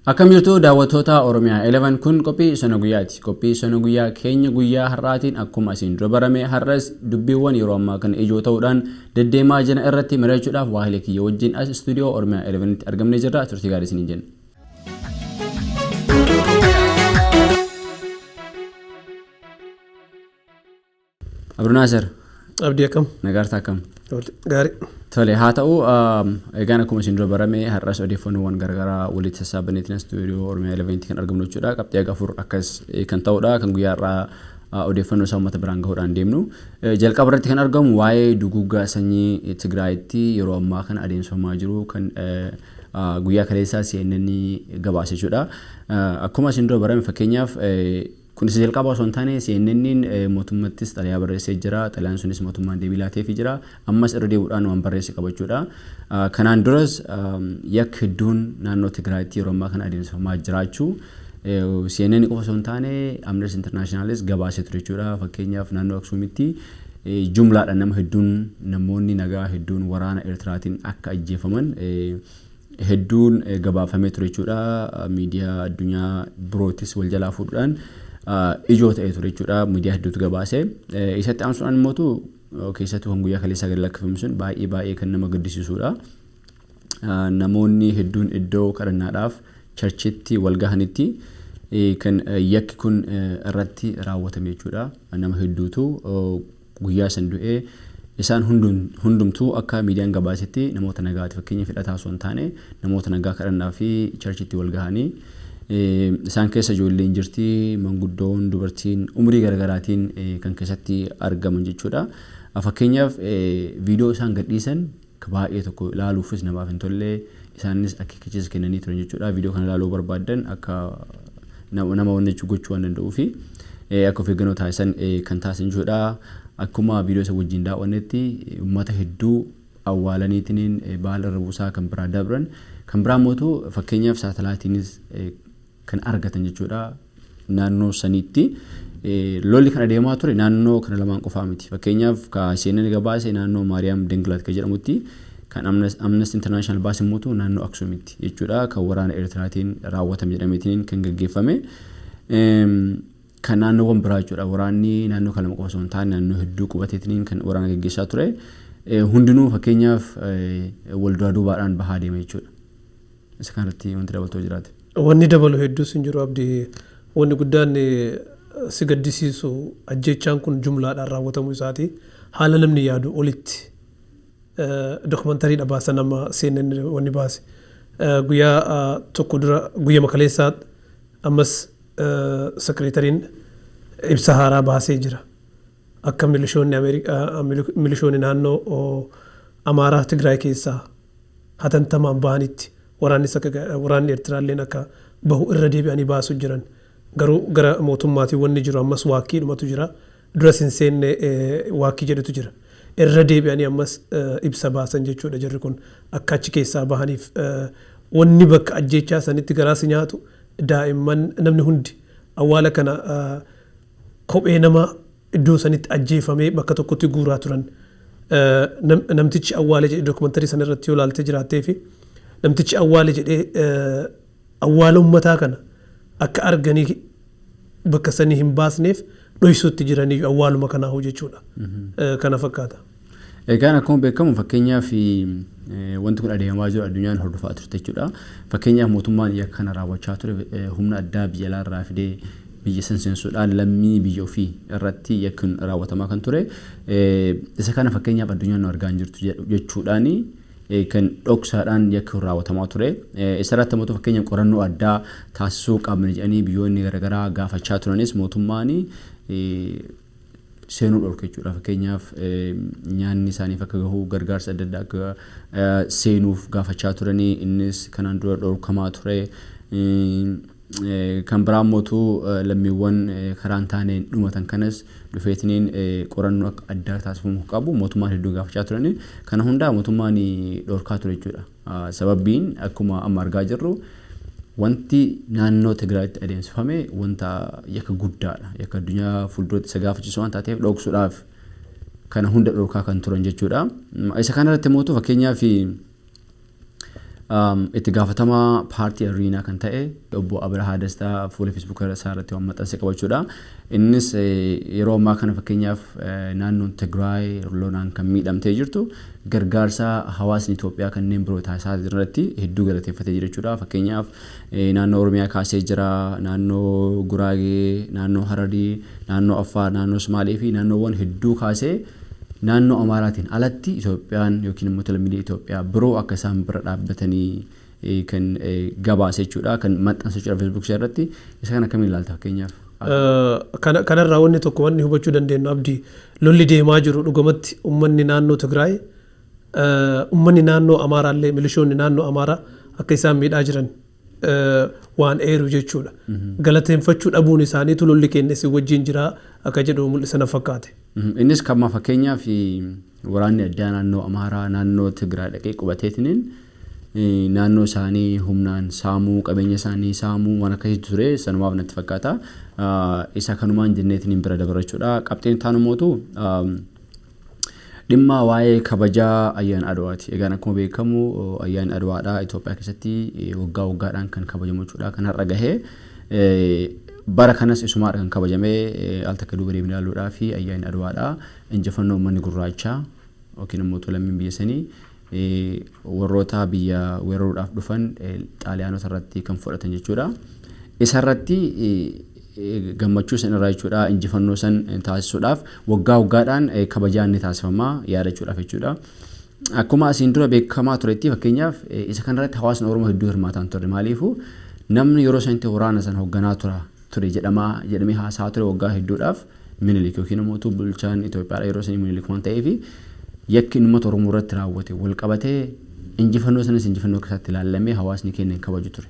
Akkam jirtu daawwattoota Oromiyaa 11 kun qophii sana guyyaati. Qophii sana guyyaa keenya guyyaa har'aatiin akkuma isin dura barame har'as dubbiiwwan yeroo ammaa kana ijoo ta'uudhaan deddeemaa jiran irratti mari'achuudhaaf waahilee kiyya wajjin as istuudiyoo Oromiyaa 11 tti argamnee jirra. Turtii gaarii isiniin jenna. Abduu Naasir. Abdii akkam? Nagaartaa akkam? Gaarii. Tole haa ta'u egaan akkuma isin dura barame har'as odeeffannoowwan garaagaraa walitti sassaabaneetiin istuudiyoo Oromiyaa 11 kan argamnu jechuudha. Qabxii afur akkas kan ta'udha kan guyyaa har'aa odeeffannoo isaa uummata biraan gahuudhaan deemnu. Jalqaba irratti kan argamu waa'ee duguuggaa sanyii Tigraayitti yeroo ammaa kana adeemsifamaa jiru kan guyyaa kaleessaa CNN gabaase jechuudha. Akkuma isin dura barame fakkeenyaaf kunis jalqaba osoo hin taane CNN'n mootummaattis xalayaa barreessee jira. Xalayaan sunis mootummaan deebii laateefii jira. Ammas irra deebi'uudhaan waan barreesse qabachuudha. Kanaan duras yakka hedduun naannoo Tigraayitti yeroo ammaa kana adeemsifamaa jiraachuu CNN qofa osoo hin taane Amnesty Internationalis gabaasee ture jechuudha. Fakkeenyaaf naannoo Aksuumitti jumlaadhaan nama hedduun namoonni nagaa hedduun waraana Eertiraatiin akka ajjeefaman hedduun gabaafamee ture jechuudha. Miidiyaa addunyaa birootis wal jalaa fuudhuudhaan ijoo ta'ee ture jechuudha. Miidiyaa hedduutu gabaase. Isatti aansuudhaan immoo keessattuu kan guyyaa kaleessaa gadi lakkifamu sun baay'ee kan nama gaddisiisudha. Namoonni hedduun iddoo kadhannaadhaaf charchitti wal gahanitti kan yakki kun irratti raawwatame jechuudha. Nama hedduutu guyyaa san du'ee isaan hundumtuu akka miidiyaan gabaasetti namoota nagaati. Fakkeenya fedhataa osoo hin taane namoota nagaa kadhannaa fi charchitti wal gahanii isaan keessa ijoolleen jirti, manguddoon, dubartiin umrii garaagaraatiin kan keessatti argaman jechuudha. Fakkeenyaaf viidiyoo isaan gadhiisan baay'ee tokko ilaaluufis namaaf hin tolle isaanis akeekkachiisa kennanii turan jechuudha. Viidiyoo kana ilaaluu barbaadan akka nama wannichi gochuu waan danda'uu fi akka of eeggannoo taasisan kan taasisan jechuudha. Akkuma viidiyoo isa wajjin daawwannetti uummata hedduu awwaalaniitiin baala irra buusaa kan biraa dabran kan biraa mootu fakkeenyaaf saatalaayitiinis kan argatan jechuudha. Naannoo sanitti lolli kan adeemaa ture naannoo kana lamaan qofaa miti. Fakkeenyaaf ka CNN gabaase naannoo Maariyaam Dengilaat kan jedhamutti kan Amnesty International baase mootu naannoo Aksuumitti jechuudha. Kan waraana Eertiraatiin raawwatame jedhameetiin kan gaggeeffame. Kan naannoowwan biraa jechuudha. Waraanni naannoo kana qofa osoo hin taane naannoo hedduu qubateetiin kan waraana gaggeessaa ture. Hundinuu fakkeenyaaf wal duraa duubaadhaan bahaa deema jechuudha. Isa kanarratti wanti dabaltoo jiraate. Wanni dabalu hedduus hin jiru Abdii. Wanni guddaan si gaddisiisu ajjechaan kun jumlaadhaan raawwatamuu isaati. Haala namni yaadu olitti dokumentariidha baasa nama CNN wanni baase. Guyyaa tokko dura guyyaa makaleessaa ammas sekreetariin ibsa haaraa baasee jira. Akka milishoonni naannoo Amaaraa Tigraay keessaa hatantamaan bahanitti waraanni Eertiraalleen akka bahu irra deebi'anii baasuu jiran. Garuu gara mootummaatiin wanni jiru ammas waakkiidhumatu jira. Dura hin seenne waakkii jedhutu jira. Irra deebi'anii ammas ibsa baasan jechuudha jirri kun akka achi keessaa bahaniif wanni bakka ajjechaa sanitti garaas nyaatu daa'imman namni hundi awwaala kana kophee nama iddoo sanitti ajjeefamee bakka tokkotti guuraa turan. Namtichi awwaale jedhee dokumantarii sana irratti yoo ilaalte jiraattee fi namtichi awwaale jedhee awwaala uummataa kana akka arganii bakka sanii hin baasneef dhoysuutti jiranii awwaaluma kanaa jechuudha. Kana fakkaata. Egaan akkuma beekamu fakkeenyaaf wanti kun adeemaa jiru addunyaan hordofaa turte jechuudha. Fakkeenyaaf mootummaan yakka kana raawwachaa ture humna addaa biyya alaa irraa fidee biyya san seensuudhaan lammii biyya ofii irratti yakki raawwatamaa kan ture. Isa kana fakkeenyaaf addunyaan argaa jirtu jechuudhaani kan dhoksaadhaan yakki raawwatamaa ture. Isarratti mootummaa fakkeenyaaf qorannoo addaa taasisuu qabna jedhanii biyyoonni garaagaraa gaafachaa turanis mootummaan seenuu dhorku jechuudha. Fakkeenyaaf nyaanni isaaniif akka gahu gargaarsa adda addaa akka seenuuf gaafachaa turanii innis kanaan dura dhorkamaa ture. Kan biraa mootuu lammiiwwan karaan taaneen dhumatan kanas dhufeetiniin qorannoo akka addaa taasifamuu qabu mootummaan hedduu gaafachaa turanii kana hundaa mootummaan dhorkaa ture jechuudha. Sababbiin akkuma amma argaa jirru wanti naannoo Tigraayitti adeemsifame wanta yakka guddaadha. Yakka addunyaa fuulduratti isa gaafachiisu waan taateef dhoksuudhaaf kana hunda dhorkaa kan turan jechuudha. Isa kanarratti mootuu fakkeenyaaf itti gaafatamaa paartii Areenaa kan ta'e obbo Abrahaa Dastaa fuula Facebook isaa irratti waan maxxanse qabachuudha. Innis yeroo ammaa kana fakkeenyaaf naannoon Tigraay lolaan kan miidhamtee jirtu gargaarsa hawaasni Itoophiyaa kanneen biroo taasisaa irratti hedduu galateeffatee jira jechuudha. Fakkeenyaaf naannoo Oromiyaa kaasee jira, naannoo Guraagee, naannoo Hararii, naannoo Affaar, naannoo Somaalee fi naannoowwan hedduu kaasee naannoo Amaaraatiin alatti Itoophiyaan yookiin immoo lammiilee Itoophiyaa biroo akka isaan bira dhaabbatanii kan gabaase jechuudha, kan maxxanse jechuudha Facebook irratti. Isa kana akkamiin ilaalta fakkeenyaaf? Kanarraa wanni tokko wanni hubachuu dandeenyu Abdii, lolli deemaa jiru dhugamatti uummanni naannoo Tigraay, uummanni naannoo Amaaraallee, milishoonni naannoo Amaaraa akka isaan miidhaa jiran waan eeru jechuudha. Galateeffachuu dhabuun isaaniitu lolli keenya si wajjin jira akka jedhu mul'isana fakkaate. Innis kan fakkeenyaaf waraanni addaa naannoo Amaaraa naannoo Tigraay dhaqee qubateetiin naannoo isaanii humnaan saamuu, qabeenya isaanii saamuu waan akkasitti ture sanumaaf natti fakkaata. Isa kanumaan jenneetiin bira dabarrachuudha. Qabxiin taanumootu dhimma waa'ee kabajaa ayyaana Adwaati. Egaan akkuma beekamu ayyaanni Adwaadha Itoophiyaa keessatti waggaa waggaadhaan kan kabajamu jechuudha. Kan har'a gahee bara kanas isumaadha kan kabajamee al takka duuba deemnee ilaaluudhaa fi ayyaanni Adwaadha. Injifannoo uummanni gurraachaa yookiin immoo lammiin biyya sanii warroota biyya weeraruudhaaf dhufan xaaliyaanota irratti kan fudhatan jechuudha. Isa irratti gammachuu san irraa jechuudha, injifannoo san taasisuudhaaf waggaa waggaadhaan kabajaan ni taasifama yaadachuudhaaf jechuudha. Akkuma asiin dura beekamaa turetti fakkeenyaaf isa kanarratti hawaasni Oromoo hedduu hirmaataan ture. Maaliifuu namni yeroo sanatti waraana san hoogganaa ture jedhamee haasaa ture waggaa hedduudhaaf Minilik yookiin immoo bulchaan Itoophiyaa yeroo sanii Minilik waan ta'eef yakki uummata Oromoo irratti raawwate wal qabatee injifannoo sanis injifannoo keessatti ilaalamee hawaasni keenya kabaju ture.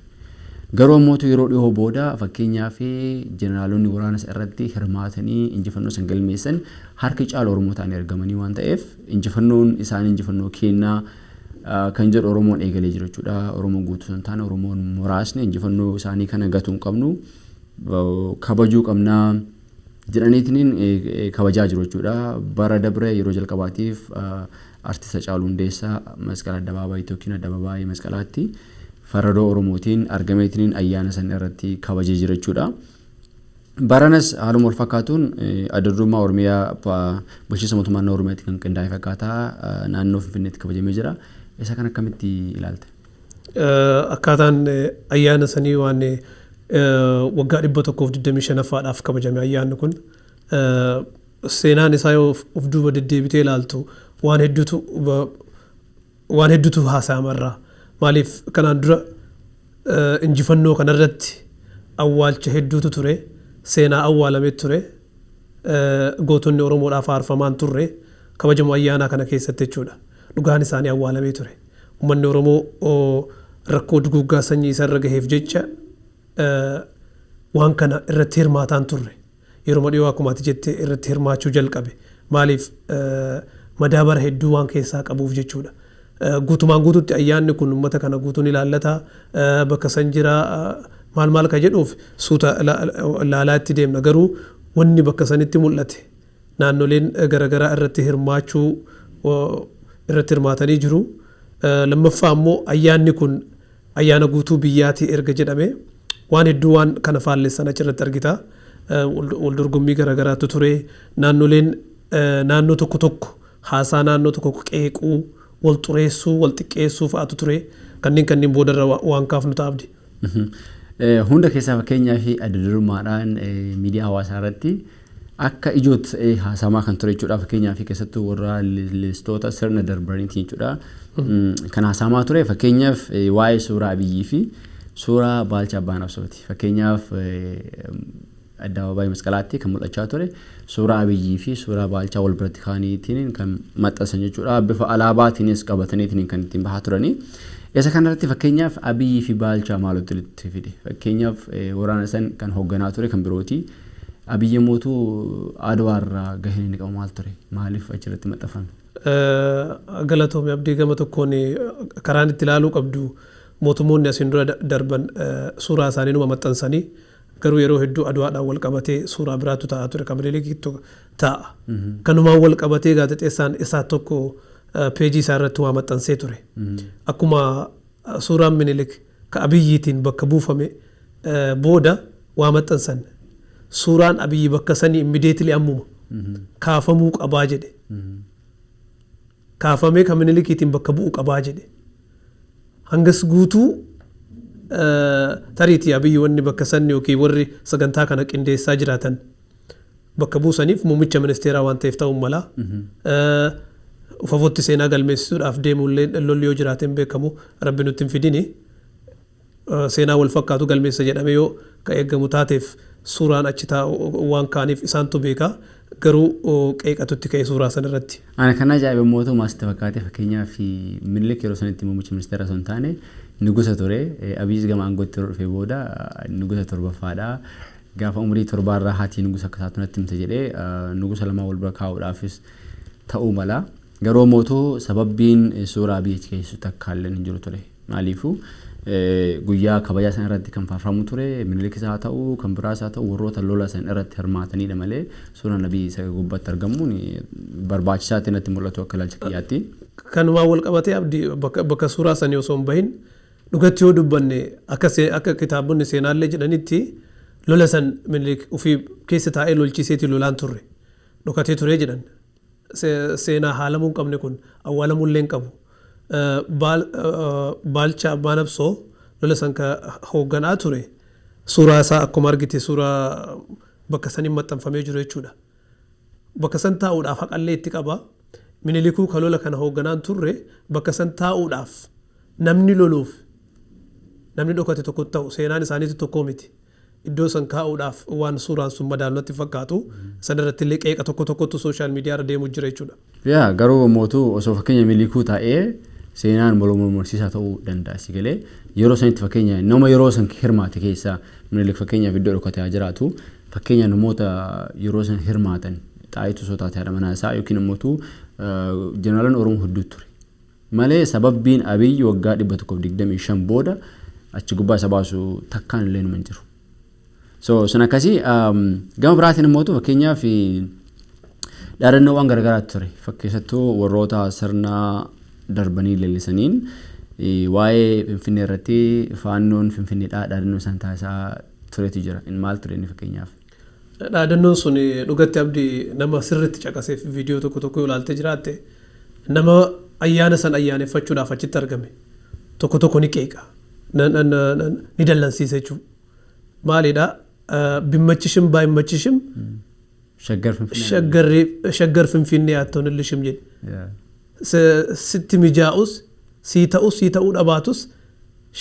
Garuu mootu yeroo dhiyoo booda fakkeenyaaf jeneraalonni waraana irratti hirmaatanii injifannoo san galmeessan harki caala Oromoo ta'anii argamanii waan ta'eef injifannoon isaanii injifannoo kennaa kan jedhu Oromoon eegalee jiru jechuudha. Oromoon guutuu san taane Oromoon muraasni injifannoo isaanii kana gatuu hin qabnu kabajuu qabnaa jedhaniitiin kabajaa jiru jechuudha. Bara dabre yeroo jalqabaatiif artista Haacaaluu Hundeessaa masqala addabaabaayii yookiin addabaabaayii masqalaatti faradoo Oromootiin argameetiin ayyaana san irratti kabajee jira jechuudha. Baranas haaluma wal fakkaatuun adda Oromiyaa bulchiinsa mootummaa naannoo Oromiyaatti kan qindaa'e fakkaata naannoo Finfinneetti kabajamee jira. Isa kan akkamitti ilaalta? Akkaataan ayyaana sanii waan waggaa 125ffaadhaaf kabajame ayyaanni kun seenaan isaa yoo of duuba deddeebitee ilaaltu waan hedduutu haasa'amarraa. Maaliif kanaan dura injifannoo kanarratti awwaalcha hedduutu ture, seenaa awwaalamee ture, gootonni Oromoodhaaf faarfamaan turre kabajamu ayyaana kana keessatti jechuudha. Dhugaan isaanii awwaalamee ture. Uummanni Oromoo rakkoo duguggaa sanyii isarra gaheef jecha waan kana irratti hirmaataan turre. Yeroo dhiyoo akkuma ati jettee irratti hirmaachuu jalqabe. Maaliif madaabara hedduu waan keessaa qabuuf jechuudha. Guutumaan guututti ayyaanni kun uummata kana guutuun ilaallata bakka san jira maal ka jedhuuf suuta ilaalaa itti deemna. Garuu wanni bakka sanitti mul'ate naannoleen garaagaraa irratti hirmaatanii jiru. Lammaffaa immoo ayyaanni kun ayyaana guutuu biyyaatii erga jedhame waan hedduu waan kana faallessan achirratti argita. Wal dorgommii garaagaraatu ture. Naannoleen naannoo tokko haasaa naannoo tokko qeequu wal xureessuu wal xiqqeessuu fa'aatu ture. Kanneen boodarra waan kaafnu taabdi. Hunda keessaa fakkeenyaa fi adda durummaadhaan miidiyaa hawaasaa irratti akka ijootti haasamaa kan ture jechuudha. Fakkeenyaa fi keessattuu warra listoota sirna darbaniitiin jechuudha. Kan haasamaa ture fakkeenyaaf waa'ee suuraa Abiyyii fi suuraa Baalchaa Abbaa-Nabsooti. Fakkeenyaaf addabaabaayii masqalaatti kan mul'achaa ture suuraa Abiyyii fi suuraa Baalchaa wal biratti kaaniitiin kan maxxansan jechuudha. Bifa alaabaatiinis qabataniitiin kan ittiin bahaa turanii. Isa kanarratti fakkeenyaaf Abiyyii fi Baalchaa maalitti walitti fide? Fakkeenyaaf waraana san kan hoogganaa ture kan birooti. Abiyyi mootuu Adwaarraa gaheen inni qabu maal ture? Maaliif achirratti maxxanfame? Galatoomii Abdii gama tokkoon karaan itti ilaaluu qabdu mootummoonni asiin dura darban suuraa isaanii numa maxxansanii garuu yeroo hedduu Adwaadhaan wal qabatee suuraa biraatu taa'aa ture. Kamilikiitu taa'a. Kanumaan wal qabatee gaazexeessaan isaa tokko peejii isaa irratti waa maxxansee ture. Akkuma suuraan minilik ka abiyyiitiin bakka buufame booda waa maxxansan suuraan abiyyi bakka sanii immediately ammuma kaafamuu qabaa jedhe kaafamee ka minilikiitiin bakka bu'u qabaa jedhe hangas guutuu tariitii abiyyi wanni bakka sanni yookiin warri sagantaa kana qindeessaa jiraatan bakka buusaniif muummicha ministeeraa waan ta'eef ta'uu mala ufafootti seenaa galmeessisuudhaaf deemullee lolli yoo jiraateen beekamu rabbi nutti hin fidini seenaa wal fakkaatu galmeessa jedhame yoo ka eeggamu taateef suuraan achi waan kaaniif isaantu beeka garuu qeeqatutti ka'e suuraa sana irratti. Ana kana ajaa'iba mootuu maasita fakkaatee fakkeenyaaf Minilik yeroo sanatti muummicha ministeera osoo hin taane nugusa ture Abiyyis gama aangootti yeroo dhufee booda nugusa torbaffaadha. Gaafa umurii torbaarraa haati nugusa akka taatu natti himte jedhee nugusa lamaa wal bira kaa'uudhaafis ta'uu mala. Garuu mootuu sababbiin suuraa Abiyyi achi keessu takka illee hin jiru ture. Maaliifuu guyyaa kabajaa sana irratti kan faarfamu ture Minilikis haa ta'u kan biraas haa ta'u warroota lola sana irratti hirmaatanidha malee suuraan Abiyyi isa gubbaatti argamuun barbaachisaa ta'e natti mul'atu akka ilaalcha kiyyaatti. Kanumaan wal qabatee abdii bakka suuraa sanii osoo hin bahin dhugatti yoo dubbanne akka kitaabonni seenaallee jedhanitti lola san Minilik ofii keessa taa'ee lolchiiseeti lolaan turre dhokatee ture jedhan seenaa haalamuu hin qabne kun awwaalamuu illee hin qabu. Baalcha abbaan absoo lola san ka hoogganaa ture suuraa isaa akkuma argite suuraa bakka saniin maxxanfamee jiru jechuudha. Bakka san taa'uudhaaf haqallee itti qaba. Minilikuu ka lola kana hoogganaan turre bakka san taa'uudhaaf namni loluuf namni dhokate tokko ta'u seenaan isaaniitu tokko miti. Iddoo san kaa'uudhaaf waan suuraan sun madaalatti fakkaatu sanarratti illee qeeqa tokko tokkotu sooshaal miidiyaa irra deemu jira jechuudha. Yaa garuu mootuu osoo fakkeenya Minilikuu taa'ee seenaan mormorsiisaa ta'uu danda'a si galee yeroo sanitti fakkeenya nama yeroo san hirmaate keessaa Minilik fakkeenyaaf iddoo dhokataa jiraatu fakkeenya namoota yeroo san hirmaatan xaayitu soo taatee haadha manaa isaa yookiin immoo jeneraalaan Oromoo hedduu ture malee sababbiin Abiyyi waggaa 125 booda achi gubbaa isa baasu takkaan illee numa hin jiru. So sun akkasii gama biraatiin immoo fakkeenyaaf dhaadannoowwan garagaraatu ture fakkeessattuu warroota sirnaa darbanii leellisaniin waa'ee Finfinnee irratti faannoon Finfinneedhaa dhaadannoo isaan taasisaa turetu jira. Maal ture inni fakkeenyaaf? Dhaadannoon sun dhugatti abdii nama sirriitti caqaseef viidiyoo tokko tokko ilaaltee jiraatte nama ayyaana san ayyaaneffachuudhaaf achitti argame tokko tokko ni qeeqa ni dallansiisa jechuudha. Maalidhaa? Bimmachishim baayimmachishim shaggar Finfinnee attoon illishim jedhe. Sitti mijaa'us sii ta'uu dhabaatus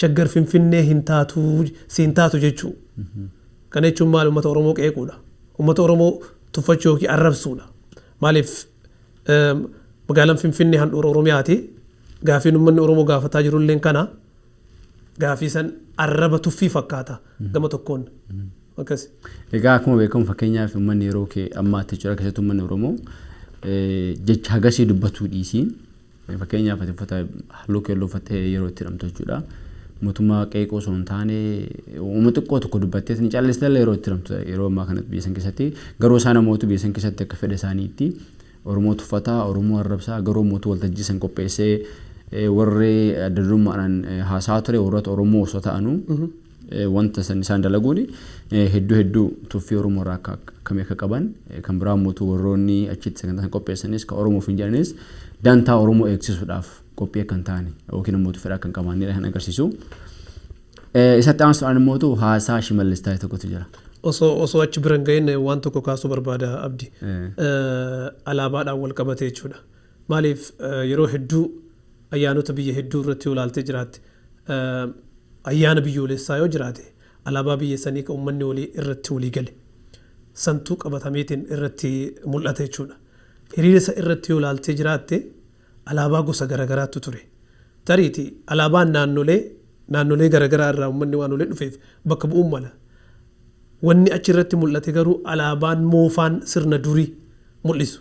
shaggar Finfinnee hin taatu jechuu. Kana jechuun maal uummata Oromoo qeequudha. Uummata Oromoo tuffachuu yookiin arrabsuudha. Maaliif magaalaan Finfinnee handhuura Oromiyaati. Gaafiin uummanni Oromoo gaafataa jirullee kana gaafii san arraba tuffii fakkaata gama tokkoon. Egaa akkuma beekamu fakkeenyaaf uummanni yeroo ammaatti jechuudha keessattuu uummanni Oromoo jecha hagasii dubbatuu dhiisii fakkeenyaaf uffata halluu keelloo uffattee yeroo itti hidhamtu jechuudha. Mootummaa qeeqoo osoo hin taane uummata xiqqoo tokko dubbattee ni callistee yeroo itti hidhamtu yeroo ammaa kanatti biyya san keessatti garuu isaan namoota biyya san keessatti akka fedha isaaniitti Oromoo tuffataa Oromoo arrabsaa garuu mootuu waltajjii san qopheessee warri adda durummaadhaan haasaa ture warroota Oromoo osoo ta'anuu wanta san isaan dalaguun hedduu tuffii Oromoo irraa akkamii akka qaban kan biraa mootuu warroonni achitti sagantaa qopheessanis kan Oromoof hin jedhanis dantaa Oromoo eegsisuudhaaf qophii akka hin taane yookiin immoo fedha akka hin qabaannedha kan agarsiisu. Isatti aansuudhaan immoo haasaa Shimallis taa'e tokkotu jira. Osoo achi bira hin gahin waan tokko kaasuu barbaada abdi. Alaabaadhaan wal qabate jechuudha. Maaliif yeroo hedduu ayyaanota biyya hedduu irratti ilaaltee jiraatte ayyaana biyyoolessaa yoo jiraate alaabaa biyya sanii kan uummanni walii irratti walii gale santuu qabatameetiin irratti mul'ata jechuudha. Hiriira isa irratti yoo ilaaltee jiraatte alaabaa gosa garagaraatu ture. Tariiti alaabaan naannolee garagaraa irraa uummanni waan olee dhufeef bakka bu'uun mala. Wanni achi irratti mul'ate garuu alaabaan moofaan sirna durii mul'isu.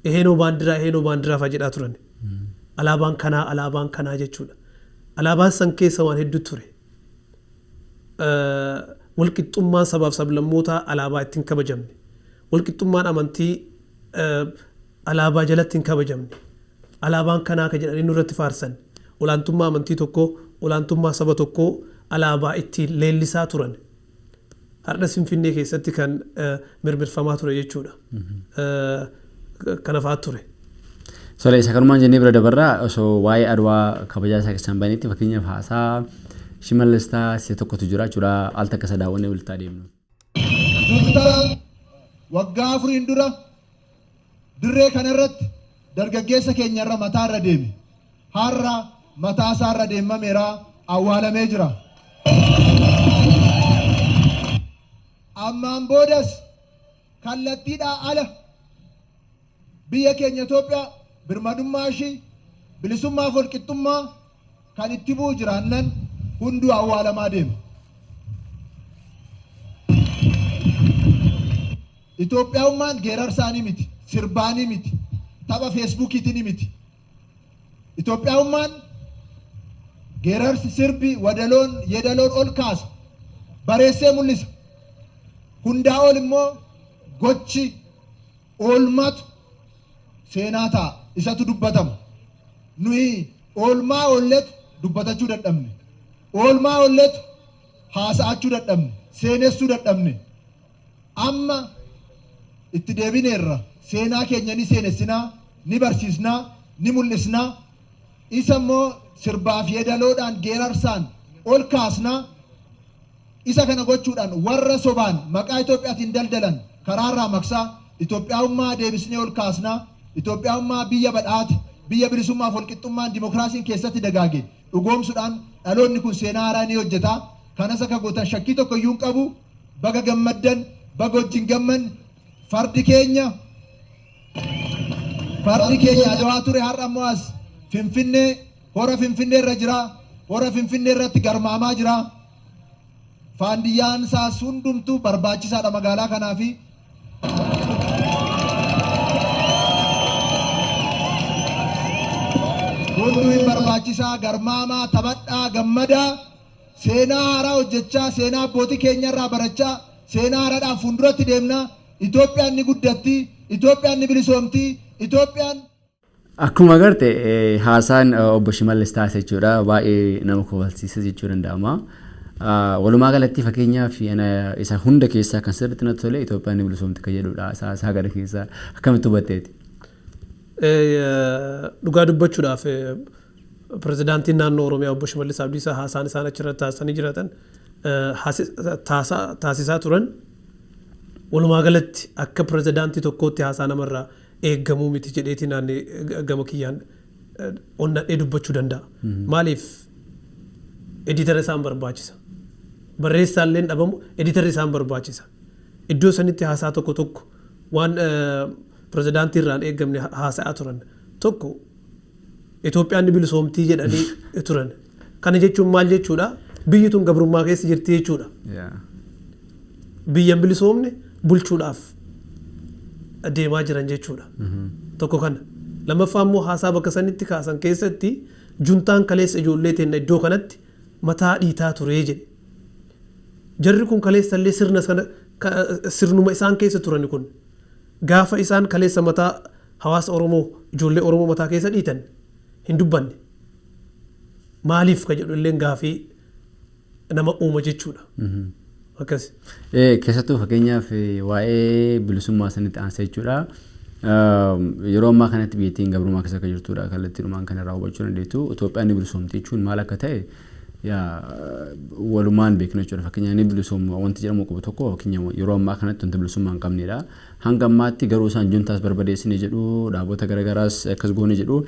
Eheenoo baandiraa fa'aa jedhaa turan. Alaabaan kanaa jechuudha. Alaabaan san keessa waan hedduu ture. Walqixxummaan sabaaf sablammootaa alaabaa ittiin kabajamne. Walqixxummaan amantii alaabaa jalatti hin kabajamne. Alaabaan kanaa ka jedhanii nurratti faarsan. olaantummaa amantii tokkoo olaantummaa saba tokkoo alaabaa ittiin leellisaa turan har'a Finfinnee keessatti kan mirmirfamaa ture jechuudha. Kana fa'aa ture. Sole isa kanumaan jennee bira dabarraa osoo waa'ee Adwaa kabajaa isaa keessan banitti fakkeenyaaf haasaa Shimallis taasise tokkotu jira jechuudha al takka isa daawwannee walitti adeemnu. Waggaa 4 dura dirree kanarratti dargaggeessa keenyarra mataarra deeme. Har'a mataa isaarra deemameera awwaalamee jira. Ammaan boodas kallattiidhaa ala biyya keenya Itoophiyaa birmadummaa ishii bilisummaa fi walqixxummaa kan itti bu'u jiraannan hunduu awwaalamaa deema. Itoophiyaummaan geerarsaanii miti, sirbaanii miti, tapha feesbuukiitiin miti. Itoophiyaummaan geerarsi sirbi wadaloon yedaloon ol kaasa bareessee mul'isa. Hundaa ol immoo gochi oolmatu seenaa ta'a isatu dubbatama. Nuyi oolmaa olletu dubbatachuu dadhabne. Oolmaa olletu haasa'achuu dadhabne. Seenessuu dadhabne. Amma itti deebineerra seenaa keenya ni seenessinaa, ni barsiisnaa, ni mul'isnaa. Isa immoo sirbaaf yedaloodhaan geerarsaan ol kaasnaa. Isa kana gochuudhaan warra sobaan maqaa Itoophiyaatiin daldalan karaarraa maqsaa Itoophiyaummaa deebisnee ol kaasnaa. Itoophiyaummaa biyya badhaate, biyya bilisummaa fi walqixxummaan dimokiraasiin keessatti dagaage dhugoomsuudhaan dhaloonni kun seenaa haaraa ni hojjeta. Kanas akka gootan shakkii tokko iyyuu hin qabu. Baga gammaddan, baga wajjin gamman. Fardi keenya Adwaa ture har'a ammoo as Finfinnee hora Finfinnee irra jira. Hora Finfinnee irratti garmaamaa jira. Faandiyyaan isaas hundumtuu barbaachisaadha magaalaa kanaafi. Hunduu hin barbaachisaa garmaamaa taphadhaa gammadaa seenaa haaraa hojjechaa seenaa abbootii keenyarraa barachaa seenaa haaraadhaan fuulduratti deemnaa. Itoophiyaan ni guddatti, Itoophiyaan ni bilisoomti, Itoophiyaan. Akkuma agarte haasaan obbo Shimallis taasise jechuudha baay'ee nama kofalchiisa jechuu danda'ama. Walumaa galatti fakkeenyaaf isa hunda keessaa kan sirriitti natti tole Itoophiyaan ni bilisoomti kan jedhudha haasaa gara keessaa akkamitti hubatteeti? Dhugaa dubbachuudhaaf pirezidaantiin naannoo Oromiyaa obbo Shimallis Abdiisaa haasaan isaan achirratti taasisanii jiratan taasisaa turan. Walumaa galatti akka pirezidaantii tokkootti haasaa namarraa eeggamuu miti jedheetii naannee gama kiyyaan onnadhee dubbachuu danda'a. Maaliif editara isaan barbaachisa. Barreessaallee dhabamu editara isaan barbaachisa. Iddoo sanitti haasaa tokko waan pirezidaantii irraan eeggamne haasa'aa turan tokko Itoophiyaan ni bilisoomtii jedhanii turan. Kana jechuun maal jechuudha? Biyyi tun gabrummaa keessa jirti jechuudha. Biyyan bilisoomne bulchuudhaaf deemaa jiran jechuudha. Tokko kana. Lammaffaa immoo haasaa bakka sanitti kaasan keessatti juntaan kaleessa ijoollee teenna iddoo kanatti mataa dhiitaa turee jedhe. Jarri kun kaleessallee sirnuma isaan keessa turan kun gaafa isaan kaleessa mataa hawaasa Oromoo ijoollee Oromoo mataa keessa dhiitan hin dubbanne. Maaliif ka jedhu illee gaafii nama uuma jechuudha. Akkas. Keessattuu fakkeenyaaf waa'ee bilisummaa sanitti aansa jechuudha. Yeroo ammaa kanatti biyyattiin gabrummaa keessa akka jirtudha. Kallattiidhumaan kan irraa hubachuu dandeettu. Itoophiyaan ni bilisoomti jechuun maal akka ta'e walumaan beekna jechuudha. Fakkeenyaaf ni bilisoomu wanti jedhamu qabu tokko fakkeenyaaf yeroo ammaa kanatti wanti bilisummaa hin qabnedha. Hanga ammaatti garuu isaan juntaas barbadeessine jedhu dhaabota garaagaraas akkas goone jedhu.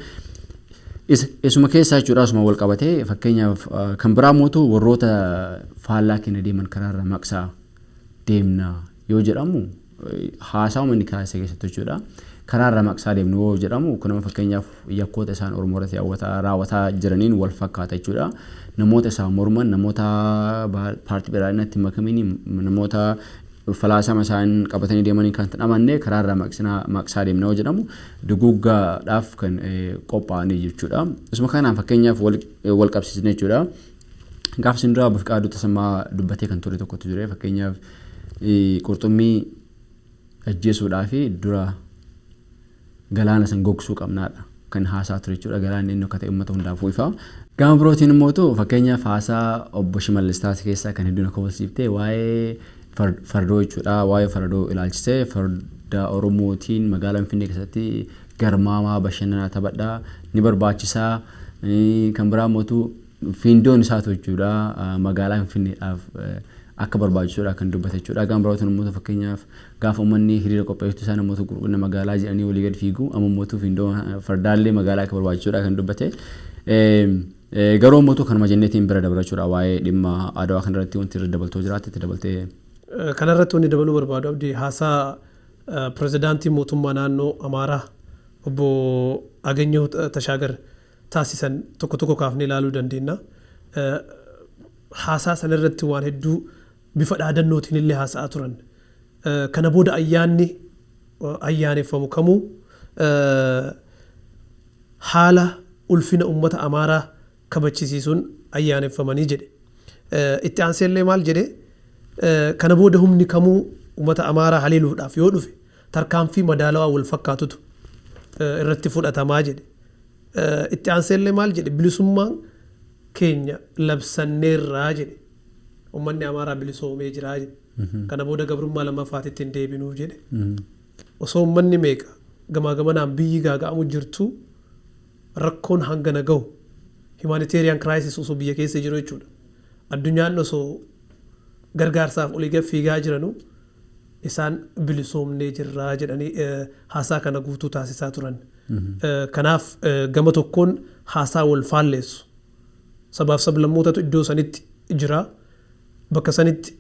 Isuma keessaa jechuudha asuma wal qabatee fakkeenyaaf kan biraa mootu warroota faallaa keenya deeman karaarra maqsaa deemna yoo jedhamu haasaawuma inni kaasee keessatti jechuudha. Karaarra maqsaa deemnu yoo jedhamu kun fakkeenyaaf yakkoota isaan Oromoo irratti raawwataa jiraniin wal fakkaata jechuudha. Namoota isaan morman namoota paartii biraatti makamanii namoota falaasama isaan qabatanii deemanii kan amanne karaarra maqsaa deemna yoo jedhamu duguuggaadhaaf kan qophaa'anii jechuudha. Isuma kanaan fakkeenyaaf wal qabsiisne jechuudha. Gaaf sindiraa Bifqaaduu Tasammaa dubbatee kan ture tokkotu jira. Fakkeenyaaf qurxummii ajjeesuudhaa fi dura galaana san gogsuu qabnaadha kan haasaa ture jechuudha garaan inni akka ta'e uummata hundaafuu ifa. Gama birootiin immoo fakkeenyaaf haasaa obbo Shimallis Taasii keessaa kan hedduun akka barsiiftee waa'ee fardoo jechuudha waa'ee fardoo ilaalchisee farda Oromootiin magaalaa Finfinnee keessatti garmaamaa bashannanaa taphadhaa ni barbaachisaa kan biraa immoo fiindoon isaa jechuudha magaalaa Finfinneedhaaf akka barbaachisuudha kan dubbate jechuudha. Gama birootiin immoo fakkeenyaaf gaafa uummanni hiriira qopheessitu isaan immoo qulqullina magaalaa jedhanii walii gad fiigu amma immoo fiindoon fardaallee magaalaa akka barbaachisuudha kan dubbate. Garuu immoo kanuma jenneetiin bira dabrachuudha waa'ee dhimma Adawaa kanarratti wanti irra dabaltoo jiraate itti dabaltee. Kanarratti wanti dabaluu barbaadu abdii haasaa pirezidaantii mootummaa naannoo Amaaraa obbo Aganyoo Tashaagar taasisan tokko tokko kaafnee ilaaluu dandeenya. Haasaa sanarratti waan hedduu bifa dhaadannootiin illee haasa'aa turan. Kana booda ayyaanni ayyaaneffamu kamuu haala ulfina uummata Amaaraa kabachisiisuun ayyaaneffamanii jedhe. Itti aansee illee maal jedhe kana booda humni kamuu uummata Amaaraa haleeluudhaaf yoo dhufe tarkaanfii madaalawaa wal fakkaatutu irratti fudhatamaa jedhe. Itti aansee illee maal jedhe bilisummaan keenya labsanneerraa jedhe. Uummanni Amaaraa bilisoomee jiraa jedhe. Kana booda gabrummaa lammaffaatitti hin deebinuu jedhe. Osoo uummanni meeqa gamaa gamanaan biyyi gaaga'amu jirtu rakkoon hangana gahu humanitarian crisis osoo biyya keessa jiru jechuudha. Addunyaan osoo gargaarsaaf olii gad fiigaa jiranu isaan bilisoomnee jirraa jedhanii haasaa kana guutuu taasisaa turan. Kanaaf gama tokkoon haasaa wal faalleessu. Sabaaf sablammootatu iddoo sanitti jira. Bakka sanitti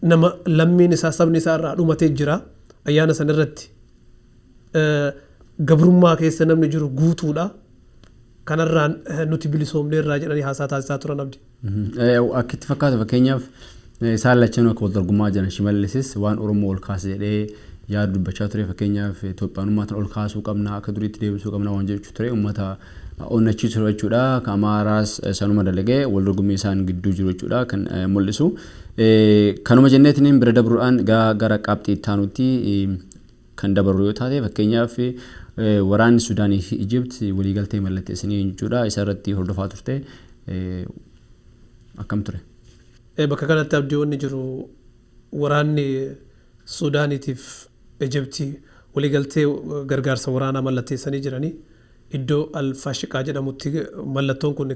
nama lammiin isaa sabni isaa irraa dhumatee jira. Ayyaana sanarratti gabrummaa keessa namni jiru guutuudha. Kanarraan nuti bilisoomnee irraa jedhanii haasaa taasisaa turan abdi. Akkitti fakkaata fakkeenyaaf isaan lachanuu akka wal dorgommaa jiran Shimallisis waan Oromoo ol kaase jedhee yaada dubbachaa ture fakkeenyaaf Itoophiyaanummaa ol kaasuu qabna akka duriitti deebisuu qabna waan jechuu ture uummata onnachiisu ture jechuudha. Kan Amaaraas sanuma dalagee wal dorgommii isaan gidduu jiru jechuudha kan mul'isu. Kanuma jenneetiin bira dabruudhaan gara qabxii ittaanutti kan dabarru yoo taate fakkeenyaaf waraanni Suudaanii fi Ijipt waliigaltee mallatteessanii jechuudha. Isa irratti hordofaa turte akkam ture? Bakka kanatti abdiiwwanni jiru waraanni Suudaaniitiif Ijiptii waliigaltee gargaarsa waraanaa mallatteessanii jiranii iddoo Al-Fashiqaa jedhamutti mallattoon kun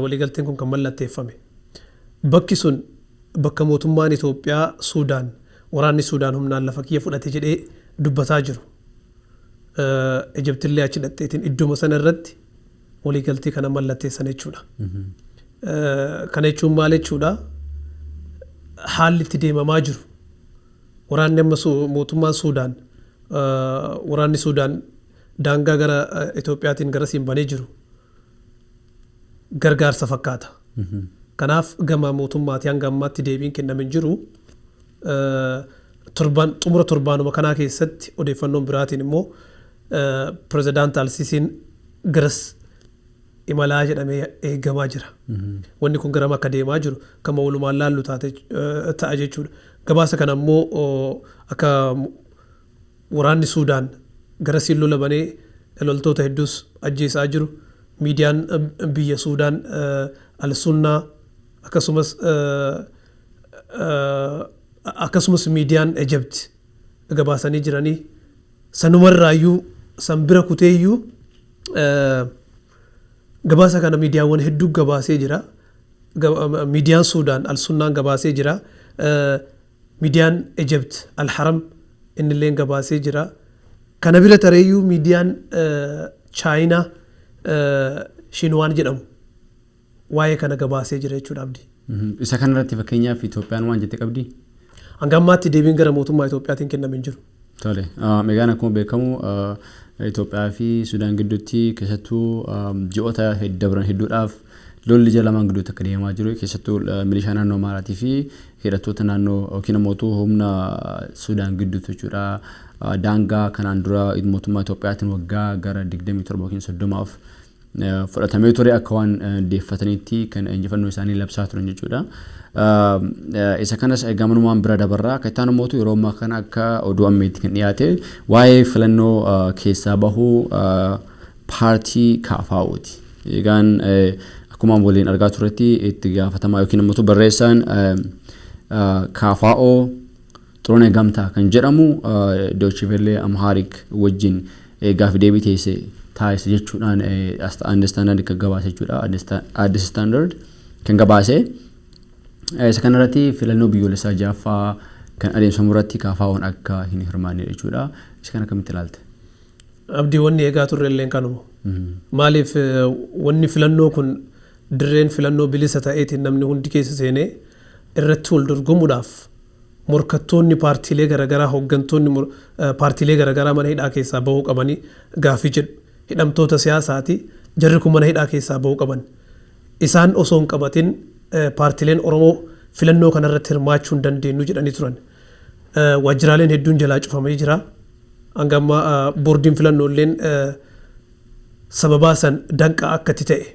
waliigalteen kun kan mallatteeffame. Bakki sun bakka mootummaan Itoophiyaa Suudaan waraanni Suudaan humnaan lafa kiyya fudhate jedhee dubbataa jiru. Ijiptillee achi dhaqxeetiin idduma sana irratti waliigaltee kana mallatteessan jechuudha. Kana jechuun maal jechuudha? Haalli itti deemamaa jiru. Waraanni amma mootummaan Suudaan waraanni Suudaan daangaa gara Itoophiyaatiin gara siin banee jiru gargaarsa fakkaata. Kanaaf gama mootummaatii hanga ammaatti deebiin kennamin jiru. Xumura torbaanuma kanaa keessatti odeeffannoon biraatiin immoo pirezidaanti Al-Siisiin garas imalaa jedhamee eegamaa jira. Wanni kun garama akka deemaa jiru kan walumaan laallu ta'a jechuudha. Gabaasa kana immoo akka waraanni Suudaan garasiin lola banee loltoota hedduus ajjeesaa jiru. Miidiyaan biyya Suudaan Al-Sunnaa akkasumas miidiyaan Ijipt gabaasanii jiranii sanumarraayyuu san bira kuteeyyuu gabaasa kana miidiyaawwan hedduu gabaasee jira. Miidiyaan Suudaan Al-Sunnaan gabaasee jira. Miidiyaan Ijipt Al-Haram innillee gabaasee jira. Kana bira tareeyyuu miidiyaan Chaayinaa Shinwaan jedhamu waa'ee kana gabaasee jira jechuudha abdi. Isa kanarratti fakkeenyaaf Itoophiyaan waan jette qabdi? Hanga ammaatti deebiin gara mootummaa Itoophiyaatiin kennamin jiru. Tole. Meegaan akkuma beekamu Itoophiyaa fi Suudaan gidduutti keessattuu ji'oota dabran hedduudhaaf lolli jala lamaan gidduutti akka deemaa jiru keessattuu milishaa naannoo Amaaraatii fi hidhattoota naannoo yookiin immoo humna Suudaan gidduutti jechuudha. Daangaa kanaan dura mootummaa Itoophiyaatiin waggaa gara 27 yookiin 30 fudhatamee ture akka waan deeffataniitti kan injifannoo isaanii labsaa turan jechuudha. Isa kanas gamanumaan bira dabarraa akka itti aanummootu yeroo ammaa kana akka oduu ammeetti kan dhiyaate waa'ee filannoo keessaa bahuu paartii KFO'ti. Egaan akkuma waliin argaa turretti itti gaafatamaa yookiin immoo barreessaan KFO Xurunee Gamtaa kan jedhamu Deutsche Welle Amharic wajjin gaaffii deebii taasise jechuudhaan Standard kan gabaase jechuudha. Addis Standard kan gabaase. Isa kanarratti filannoo biyyoolessaa jaaffaa kan adeemsifamu irratti KFO'n akka hin hirmaanne jechuudha. Isa kana akkamitti ilaalta? Abdii wanni eegaa turre illee kanuma. Maaliif wanni filannoo kun dirreen filannoo bilisa ta'eetiin namni hundi keessa seenee irratti wal dorgomuudhaaf morkattoonni paartiilee garaagaraa hooggantoonni paartiilee garaagaraa mana hidhaa keessaa bahuu qabanii gaaffii jedhu hidhamtoota siyaasaati jarri kun mana hidhaa keessaa bahuu qaban. Isaan osoo hin qabatin paartiileen Oromoo filannoo kanarratti hirmaachuu hin dandeenyu jedhanii turan. Waajjiraaleen hedduun jalaa cufamee jira. Hanga amma boordiin filannooleen sababaa san danqaa akkatti ta'e.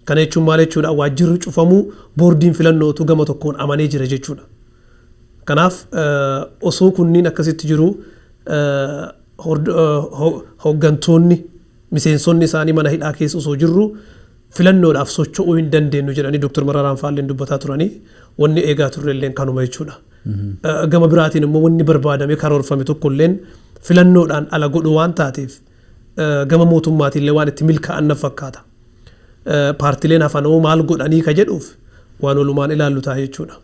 Kana jechuun maal jechuudha? Waajjirri cufamuu boordiin filannootu gama tokkoon amanee jira jechuudha. Kanaaf osoo kunniin akkasitti jiru hooggantoonni miseensonni isaanii mana hidhaa keessa osoo jirru filannoodhaaf socho'uu hin dandeenyu jedhanii Dr. Mararaan Faalleen dubbataa turanii wanni eegaa turre illee kanuma jechuudha. Gama biraatiin immoo wanni barbaadame karoorfame tokko illee filannoodhaan ala godhu waan taateef gama mootummaatiin illee waan itti milkaa'an na fakkaata. Paartileen hafanoo maal godhanii ka jedhuuf waan walumaan ilaallu ta'a jechuudha.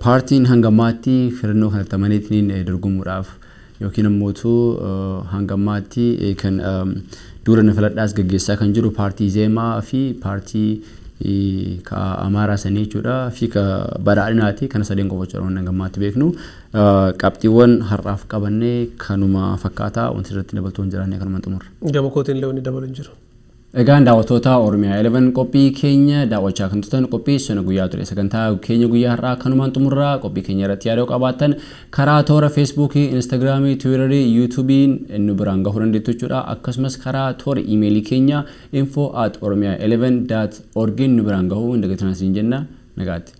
Paartiin hangamaatti filannoo kanatti amaneetiin dorgomuudhaaf yookiin immoo hangamaatti kan dura na filadhaas gaggeessaa kan jiru paartii Zeemaa fi paartii ka Amaaraa sanii jechuudha fi ka badhaadhinaati kana sadeen qofa jechuudha waan hangamaatti beeknu qabxiiwwan har'aaf qabannee kanuma fakkaataa wanti irratti dabaltoon jiraannee kanuma xumurra. Gama kootiin illee wanni dabalu hin jiru. Egaan daawwattoota Oromiyaa 11 qophii keenya daawwachaa kan turtan qophii sana guyyaa ture sagantaa keenya guyyaa har'aa kanumaan xumurraa qophii keenya irratti yaada qabaattan karaa toora Feesbuukii, Instagiraamii, Tiwiitarii, Yuutuubiin nu biraan gahuu dandeettu jechuudha. Akkasumas karaa toora iimeelii keenya info@oromia11.org nu biraan gahuu hin dagatinaa siin jenna nagaatti.